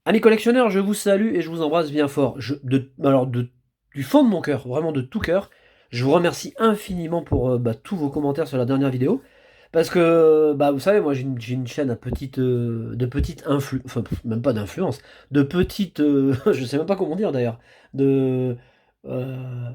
Amis collectionneurs, je vous salue et je vous embrasse bien fort. Du fond de mon cœur, vraiment de tout cœur, je vous remercie infiniment pour tous vos commentaires sur la dernière vidéo. Parce que, vous savez, moi j'ai une chaîne de petite influence, enfin même pas d'influence, de petite, je sais même pas comment dire d'ailleurs, de, euh,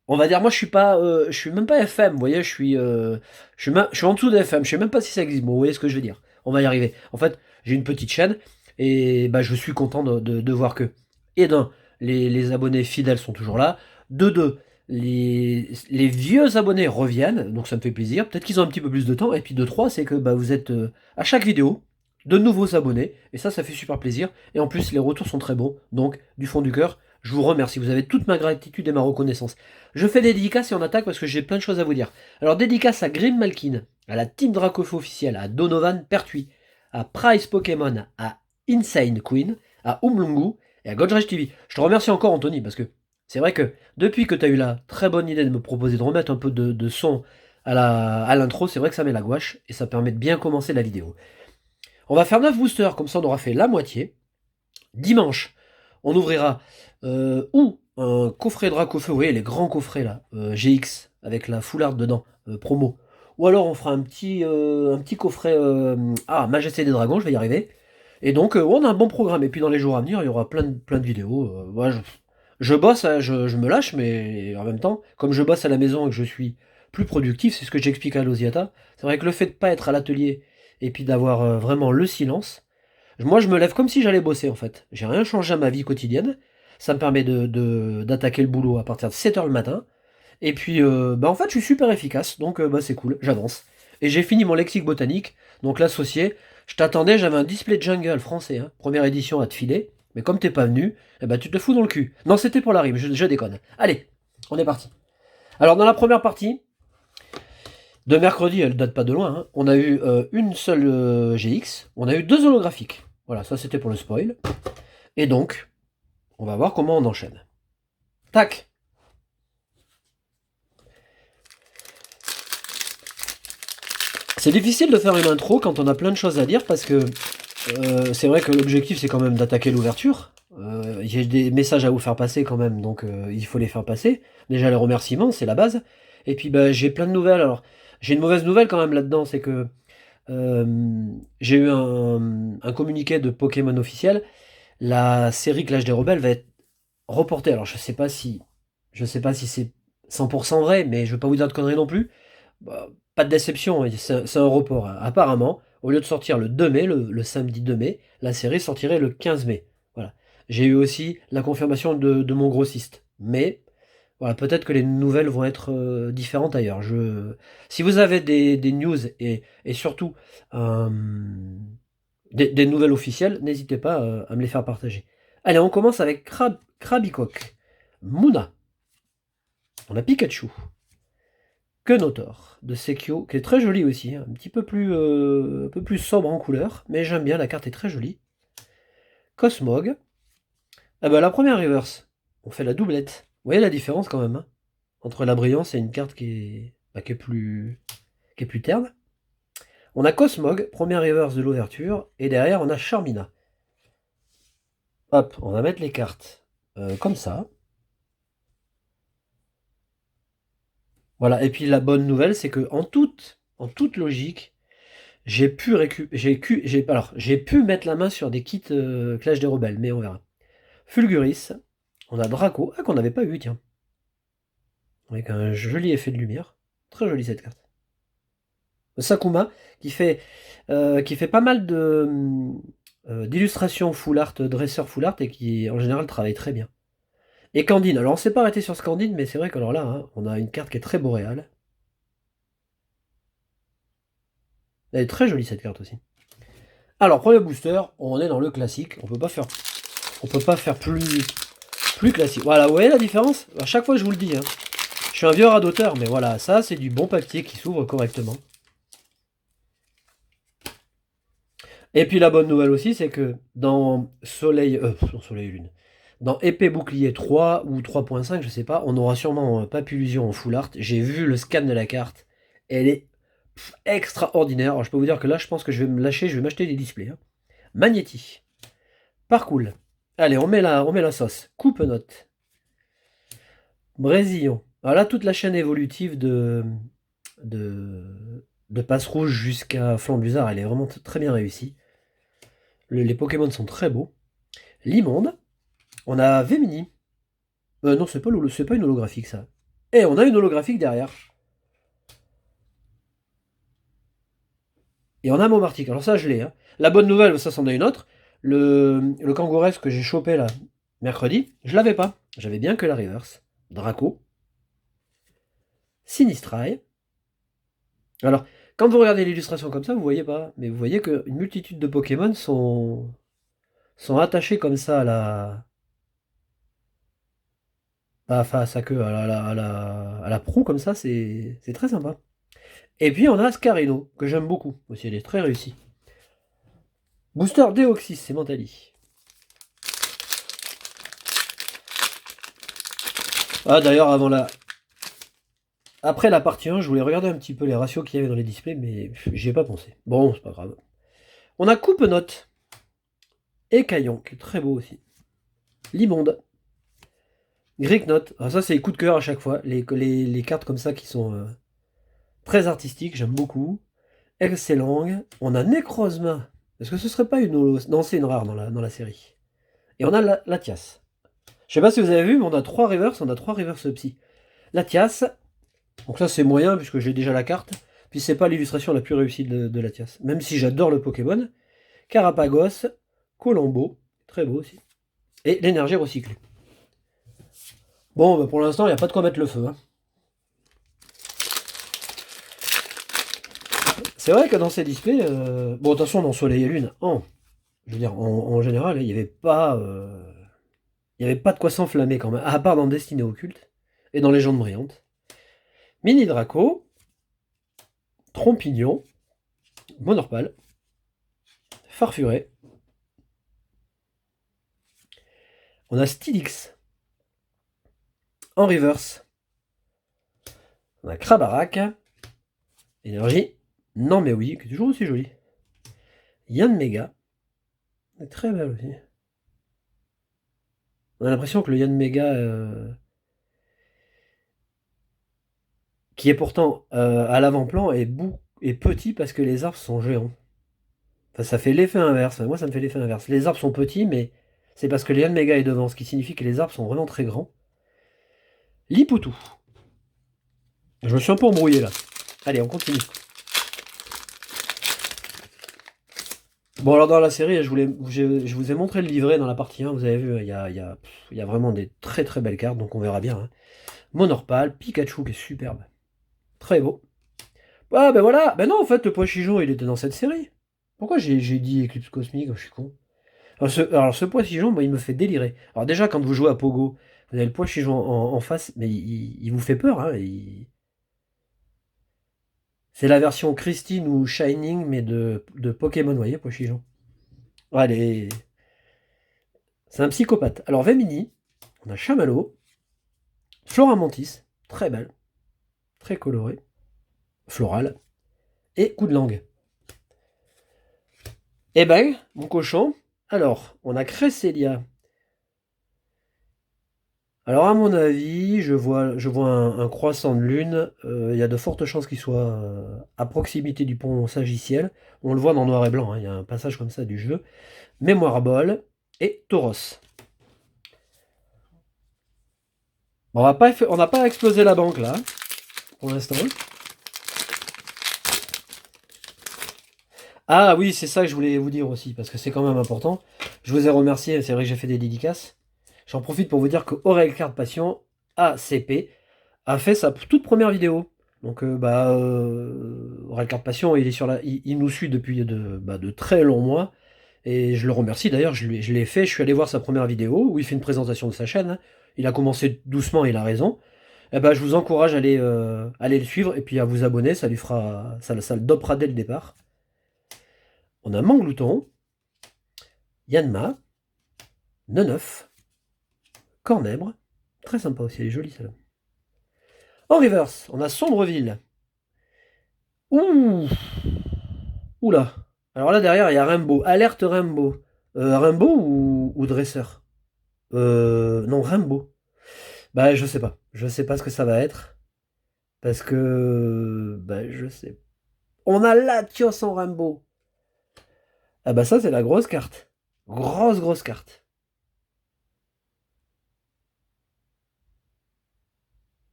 on va dire, moi je suis même pas FM, vous voyez, je suis en dessous de FM, je sais même pas si ça existe, bon, vous voyez ce que je veux dire, on va y arriver. En fait, j'ai une petite chaîne, et je suis content de voir que, et d'un, les abonnés fidèles sont toujours là, de deux, les vieux abonnés reviennent, donc ça me fait plaisir, peut-être qu'ils ont un petit peu plus de temps, et puis de trois, c'est que vous êtes à chaque vidéo, de nouveaux abonnés, et ça fait super plaisir, et en plus les retours sont très bons, donc du fond du cœur, je vous remercie, vous avez toute ma gratitude et ma reconnaissance. Je fais des dédicaces et on attaque parce que j'ai plein de choses à vous dire. Alors dédicace à Grim Malkin, à la Team Dracofeu officielle, à Donovan Pertuis, à Price Pokémon, à Insane Queen, à Umlungu et à Godrage TV. Je te remercie encore Anthony parce que c'est vrai que depuis que tu as eu la très bonne idée de me proposer de remettre un peu de son à l'intro, c'est vrai que ça met la gouache et ça permet de bien commencer la vidéo. On va faire 9 boosters, comme ça on aura fait la moitié. Dimanche, on ouvrira ou un coffret Dracofeu, vous voyez les grands coffrets là, GX, avec la full art dedans, promo. Ou alors on fera un petit coffret Majesté des Dragons, je vais y arriver. Et donc on a un bon programme. Et puis dans les jours à venir, il y aura plein de vidéos. Je bosse, hein, je me lâche, mais en même temps, comme je bosse à la maison et que je suis plus productif, c'est ce que j'explique à Losiata. C'est vrai que le fait de pas être à l'atelier et puis d'avoir vraiment le silence, moi, je me lève comme si j'allais bosser, en fait. J'ai rien changé à ma vie quotidienne. Ça me permet d'attaquer le boulot à partir de 7 heures le matin. Et puis, en fait, je suis super efficace. Donc, c'est cool, j'avance. Et j'ai fini mon lexique botanique. Donc, l'associé, je t'attendais, j'avais un display jungle français, hein, première édition à te filer. Mais comme t'es pas venu, tu te fous dans le cul. Non, c'était pour la rime, je déconne. Allez, on est parti. Alors, dans la première partie, de mercredi, elle date pas de loin, hein, on a eu une seule GX, on a eu deux holographiques. Voilà, ça c'était pour le spoil. Et donc, on va voir comment on enchaîne. Tac. C'est difficile de faire une intro quand on a plein de choses à dire parce que c'est vrai que l'objectif c'est quand même d'attaquer l'ouverture. J'ai des messages à vous faire passer quand même, donc il faut les faire passer. Déjà les remerciements, c'est la base. Et puis j'ai plein de nouvelles. Alors j'ai une mauvaise nouvelle quand même là-dedans, c'est que j'ai eu un communiqué de Pokémon officiel. La série Clash des Rebelles va être reportée. Alors je sais pas si c'est 100% vrai, mais je veux pas vous dire de conneries non plus. Pas de déception, hein, c'est un report, hein. Apparemment, au lieu de sortir le 2 mai, le samedi 2 mai, la série sortirait le 15 mai. Voilà. J'ai eu aussi la confirmation de mon grossiste. Mais voilà, peut-être que les nouvelles vont être différentes ailleurs. Si vous avez des news et surtout euh, des nouvelles officielles, n'hésitez pas à me les faire partager. Allez, on commence avec Krabicock, Muna, on a Pikachu, Kenotor de Sekio, qui est très joli aussi, hein, un peu plus sobre en couleur, mais j'aime bien, la carte est très jolie. Cosmog, la première reverse, on fait la doublette. Vous voyez la différence quand même, hein, entre la brillance et une carte qui est plus terne. On a Cosmog, première reverse de l'ouverture, et derrière on a Charmina. Hop, on va mettre les cartes comme ça. Voilà, et puis la bonne nouvelle, c'est que en toute logique, j'ai pu mettre la main sur des kits Clash des Rebelles, mais on verra. Fulguris, on a Draco, qu'on n'avait pas eu, tiens, avec un joli effet de lumière. Très jolie cette carte. Sakuma, qui fait pas mal d'illustrations full art, dresseur full art, et qui en général travaille très bien. Et Candine, alors on s'est pas arrêté sur ce Candine, mais c'est vrai que alors là, hein, on a une carte qui est très boréale. Elle est très jolie cette carte aussi. Alors, premier booster, on est dans le classique, on peut pas faire plus classique. Voilà, vous voyez la différence? À chaque fois je vous le dis, hein. Je suis un vieux radoteur, mais voilà, ça c'est du bon papier qui s'ouvre correctement. Et puis la bonne nouvelle aussi, c'est que dans Soleil Lune, dans Épée Bouclier 3 ou 3.5, je sais pas, on aura sûrement Papillusion en full art. J'ai vu le scan de la carte, elle est extraordinaire. Alors je peux vous dire que là, je pense que je vais me lâcher, je vais m'acheter des displays, hein. Magnéti, Parcours. Allez, on met la sauce. Coupe-note. Brésillon. Alors là, toute la chaîne évolutive de Passe Rouge jusqu'à Flambusard, elle est vraiment très bien réussie. Les Pokémon sont très beaux. Limonde. On a Vemini. Non, c'est pas une holographique, ça. Et on a une holographique derrière. Et on a Momartic. Alors ça, je l'ai. Hein. La bonne nouvelle, ça, c'en est une autre. Le Kangourex que j'ai chopé, là, mercredi, je l'avais pas. J'avais bien que la reverse. Draco. Sinistrail. Alors, quand vous regardez l'illustration comme ça, vous voyez pas. Mais vous voyez qu'une multitude de Pokémon sont attachés comme ça à la... Pas à sa queue, à la proue, comme ça, c'est très sympa. Et puis on a Scarino, que j'aime beaucoup. Aussi, elle est très réussie. Booster Deoxys, c'est Mentali. Ah, d'ailleurs, après la partie 1, je voulais regarder un petit peu les ratios qu'il y avait dans les displays, mais j'y ai pas pensé. Bon, c'est pas grave. On a Coupe-Note. Et Caillon, qui est très beau aussi. Limonde. Gricknote. Alors ça, c'est les coups de cœur à chaque fois. Les cartes comme ça qui sont très artistiques, j'aime beaucoup. Excellang. On a Necrozma. Est-ce que ce serait pas une holo? Non, c'est une rare dans la série. Et on a Latias. Je sais pas si vous avez vu, mais on a 3 reverse, psy. Latias. Donc ça, c'est moyen, puisque j'ai déjà la carte. Puis c'est pas l'illustration la plus réussie de Latias. Même si j'adore le Pokémon. Carapagos. Colombo. Très beau aussi. Et l'énergie recyclée. Bon, bah pour l'instant, il n'y a pas de quoi mettre le feu. Hein. C'est vrai que dans ces displays, bon, de toute façon, dans Soleil et Lune, je veux dire, en général, il n'y avait pas... il n'y avait pas de quoi s'enflammer quand même, à part dans Destinée Occulte et dans Légendes Brillantes. Mini Draco, Trompignon, Monorpal, Farfuré. On a Stylix en reverse. On a Krabarak, Énergie, non mais oui, qui est toujours aussi joli. Yann Mega, très belle aussi. On a l'impression que le Yann Mega, qui est pourtant à l'avant-plan, est petit parce que les arbres sont géants. Enfin, ça fait l'effet inverse. Moi, ça me fait l'effet inverse. Les arbres sont petits, mais c'est parce que le Yann Mega est devant, ce qui signifie que les arbres sont vraiment très grands. Lipoutou. Je me suis un peu embrouillé là. Allez, on continue. Bon, alors dans la série, je vous ai montré le livret dans la partie 1. Vous avez vu, il y a vraiment des très très belles cartes, donc on verra bien. Hein. Monorpal, Pikachu qui est superbe. Très beau. Ah ben voilà, ben non en fait le Poichijon il était dans cette série. Pourquoi j'ai dit Éclipse Cosmique, je suis con. Alors ce Poichijon, moi il me fait délirer. Alors déjà quand vous jouez à Pogo, vous avez le Poichijon en face, mais il vous fait peur. Hein, c'est la version Christine ou Shining, mais de Pokémon, vous voyez, Poichijon. Allez, c'est un psychopathe. Alors Vemini, on a Chamallow, Floramantis, très belle, très colorée, florale, et coup de langue. Eh ben, mon cochon, alors, on a Cresselia. Alors, à mon avis, je vois un croissant de lune. Il y a de fortes chances qu'il soit à proximité du pont Sagiciel. On le voit dans noir et blanc, hein, il y a un passage comme ça du jeu. Mémoire Ball et Tauros. Bon, on n'a pas explosé la banque là, pour l'instant. Ah oui, c'est ça que je voulais vous dire aussi, parce que c'est quand même important. Je vous ai remercié, c'est vrai que j'ai fait des dédicaces. J'en profite pour vous dire que Aurel Card Passion, ACP, a fait sa toute première vidéo. Donc Aurel Card Passion, il nous suit depuis de très longs mois. Et je le remercie d'ailleurs, je l'ai fait, je suis allé voir sa première vidéo où il fait une présentation de sa chaîne. Hein. Il a commencé doucement, il a raison. Eh ben, je vous encourage à aller le suivre et puis à vous abonner, ça lui fera. Ça le dopera dès le départ. On a Manglouton, Yanma, Neneuf, Cornèbre, très sympa aussi, elle est jolie celle-là. En reverse, on a Sombreville. Ouh, oula. Alors là derrière, il y a Rainbow, alerte Rainbow. Rainbow ou dresseur? Non, Rainbow. Bah, je sais pas. Je sais pas ce que ça va être. Parce que... Bah, je sais. On a Latios en Rainbow. Ah bah ça, c'est la grosse carte. Grosse carte.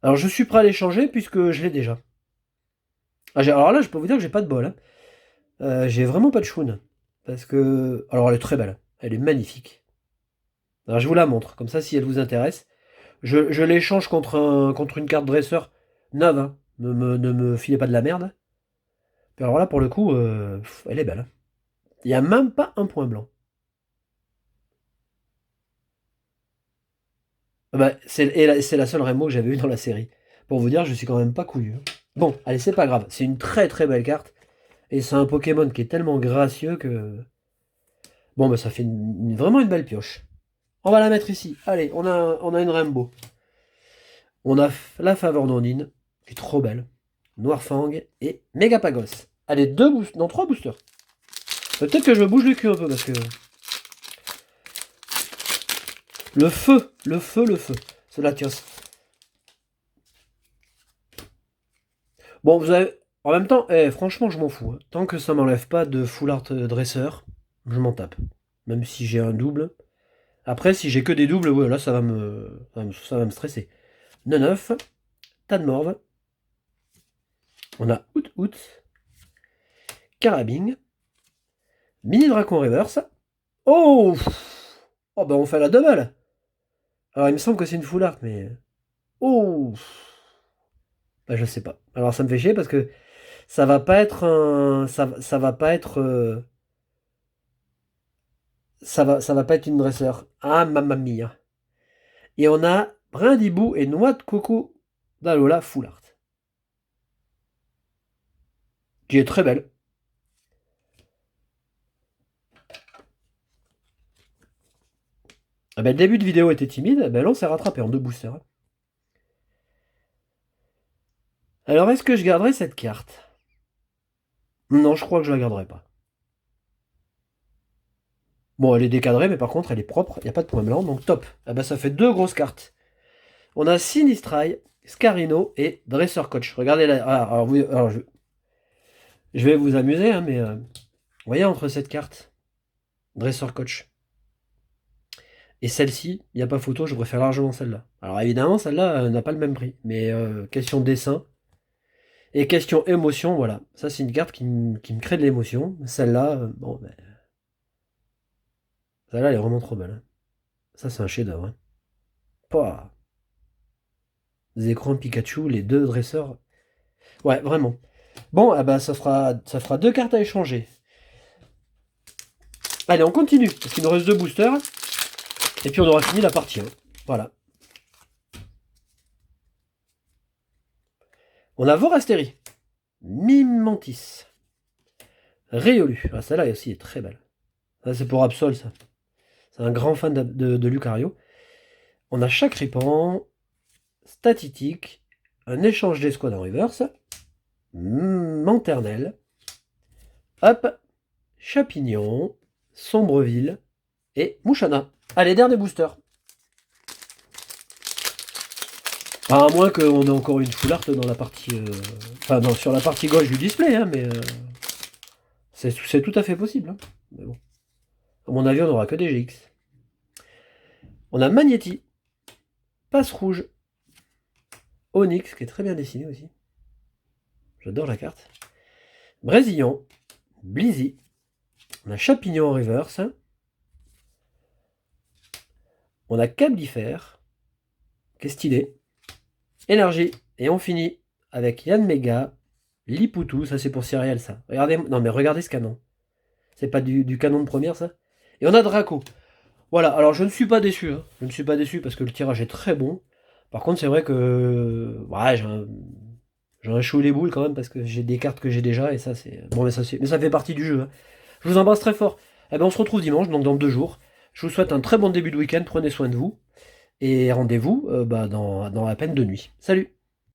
Alors, je suis prêt à l'échanger puisque je l'ai déjà. Alors là, je peux vous dire que j'ai pas de bol, hein. J'ai vraiment pas de choune. Parce que... Alors, elle est très belle. Elle est magnifique. Alors, je vous la montre. Comme ça, si elle vous intéresse. Je l'échange contre une carte dresseur neuve, hein. Ne me filez pas de la merde. Puis alors là, pour le coup, elle est belle, hein. Il n'y a même pas un point blanc. Ah bah, c'est la seule Rainbow que j'avais eue dans la série. Pour vous dire, je suis quand même pas couillu, hein. Bon, allez, c'est pas grave. C'est une très belle carte. Et c'est un Pokémon qui est tellement gracieux que... Bon, bah ça fait vraiment une belle pioche. On va la mettre ici. Allez, on a une Rainbow. On a la Faveur Nonine, qui est trop belle. Noirfang et Megapagos. Allez, non, 3 boosters. Peut-être que je me bouge le cul un peu parce que... Le feu. C'est Latios. Bon, vous avez... En même temps, franchement, je m'en fous, hein. Tant que ça m'enlève pas de full art dresseur, je m'en tape. Même si j'ai un double. Après, si j'ai que des doubles, ouais, là, ça va me stresser. Neuf, Tadmorve. On a Out, Carabing, Mini Dracon Reverse. Oh! Oh, bah on fait la double. Alors, il me semble que c'est une full art, mais... Oh! Bah, je sais pas. Alors, ça me fait chier parce que ça va pas être un... Ça va pas être... ça va pas être une dresseur. Ah, mamma mia. Et on a Brindibou et Noix de Coco d'Alola full art. Qui est très belle. Ah ben, le début de vidéo était timide, ben là on s'est rattrapé en 2 boosters. Alors est-ce que je garderai cette carte? Non, je crois que je la garderai pas. Bon, elle est décadrée, mais par contre elle est propre, il n'y a pas de point blanc, donc top. Ah ben ça fait 2 grosses cartes. On a Sinistrai, Scarino et Dresseur Coach. Regardez là. Alors, je vais vous amuser, hein, mais vous voyez entre cette carte, Dresseur Coach, et celle-ci, il n'y a pas photo, je préfère largement celle-là. Alors évidemment, celle-là n'a pas le même prix, mais question dessin et question émotion, voilà. Ça, c'est une carte qui me crée de l'émotion. Celle-là, bon, ben, celle-là, elle est vraiment trop belle, hein. Ça, c'est un chef-d'œuvre, hein. Pouah. Les écrans Pikachu, les 2 dresseurs. Ouais, vraiment. Bon, ah bah, ça fera 2 cartes à échanger. Allez, on continue, parce qu'il nous reste 2 boosters. Et puis on aura fini la partie, hein. Voilà. On a Vorasteri, Mimantis, Riolu. Ah, celle-là aussi est très belle. Ça, c'est pour Absol, ça. C'est un grand fan de Lucario. On a Chakripan, Statitique, un échange d'escouade en reverse, Manternelle, hop, Chapignon, Sombreville et Mouchana. Allez, dernier booster. À moins qu'on ait encore une full art dans la partie... Enfin, non, sur la partie gauche du display, hein, mais... c'est tout à fait possible, hein. Mais bon. À mon avis, on n'aura que des GX. On a Magnéti, Passe Rouge, Onyx, qui est très bien dessiné aussi. J'adore la carte. Brésillon, Blizzy. On a Chapignon en reverse. On a Cablifère, qui est stylé. Énergie. Et on finit avec Yann Mega, Lipoutou, ça c'est pour Cyrielle ça. Regardez, non mais regardez ce canon. C'est pas du canon de première ça. Et on a Draco. Voilà, alors je ne suis pas déçu, hein. Je ne suis pas déçu parce que le tirage est très bon. Par contre c'est vrai que... Ouais, j'ai un chaud les boules quand même parce que j'ai des cartes que j'ai déjà et ça c'est... Bon mais ça fait partie du jeu, hein. Je vous embrasse très fort. Eh ben on se retrouve dimanche, donc dans 2 jours. Je vous souhaite un très bon début de week-end, prenez soin de vous. Et rendez-vous dans à peine 2 nuits. Salut!